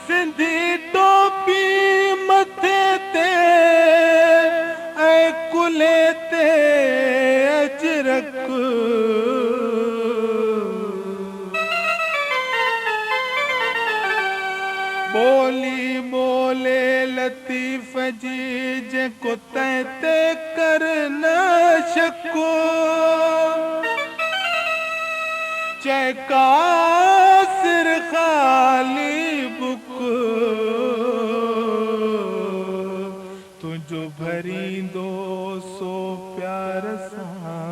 सिंधी टोपी मथे ते ऐं कुल्हे ते अजरक बोली बोले लतीफ़ जी जेको तंहिं ते कर न शको चैका सिर ख़ाली बुक तुंहिंजो भरींदो सो प्यार सां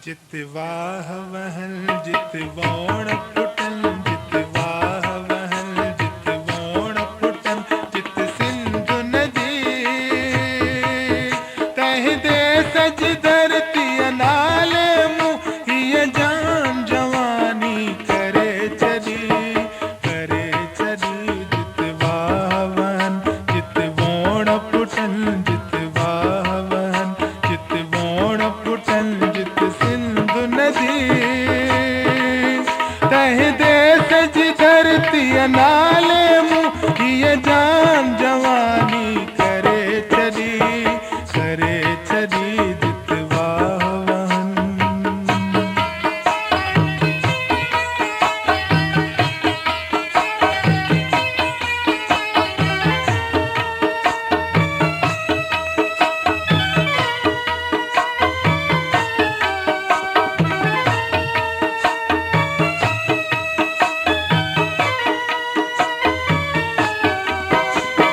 जित वाह वहल जित वोण पुटन जित वाह वहल जित वोण पुटन जित सिंध नदी तंहिं देस जी धरती नाले मूं हीअ जान जवानी करे छॾी जित वाह वहन जित वोण पुटन जित वाह वहन जित वोण पुटन जित सिंध नदी तंहिं देस जी धरती नाले मूं हीअ जान जवानी करे छॾी जित वाह वहन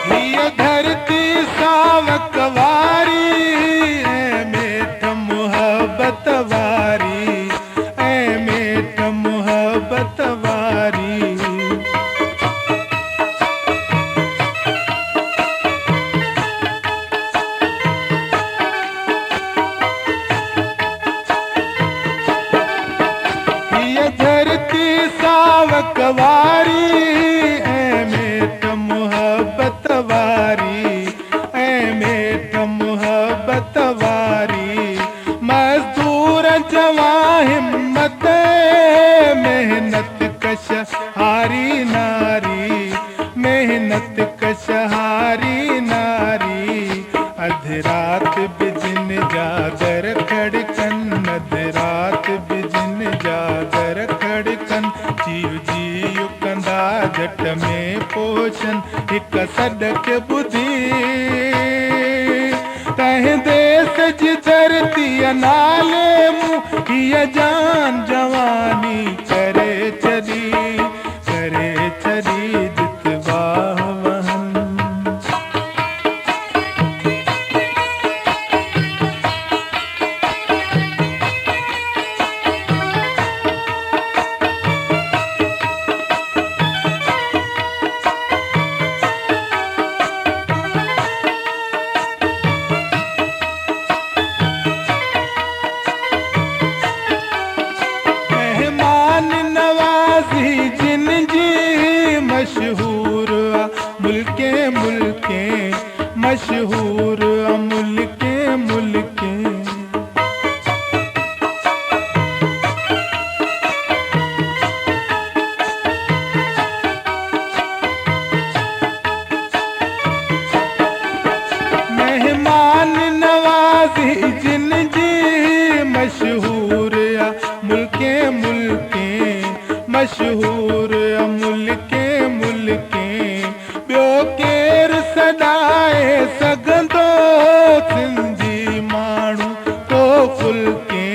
हीअ धरती सावक वारी ऐं मेठ मुहबत वारी ऐं मेठ मुहबत वारी हीअ धरती सावक वारी ऐं मेठ मुहबत वारी ऐं मेठ मुहबत वारी मज़दूर जवां हिम्मत मेहनत कश हारी नारी मेहनत कश हारी नारी अधु रात बिजन जागर खड़कन अधु रात बिजन जागर खड़कन जीव कंदा झट में पोषन हिक सॾक ॿुधी तंहिं देस जी धरती नाले मूं हीअ जान जवानी करे छॾी जित वाह वहन मेहमान नवाज़ी जिन जी मशहूर मुल्के मुल्के मशहूर मुल्के मुल्के मेहमान नवाज़ी जिन जी मशहूर मुल्के मुल्के मशहूर मुल्के मुल्के ॿियो केरु सॾाए सघंदो सिंधी माण्हू को फुल्के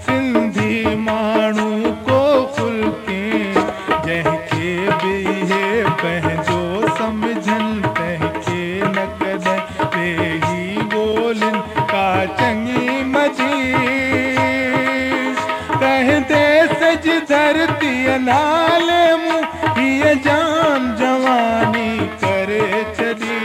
सिंधी माण्हू को फुल्के जंहिंखे बि इहे पंहिंजो सम्झनि तंहिंखे न कॾहिं वेही ॻोल्हिनि का चङी मझी तंहिं देस जी धरती नाले मूं हीअ जान जवानी करे छॾी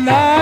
ना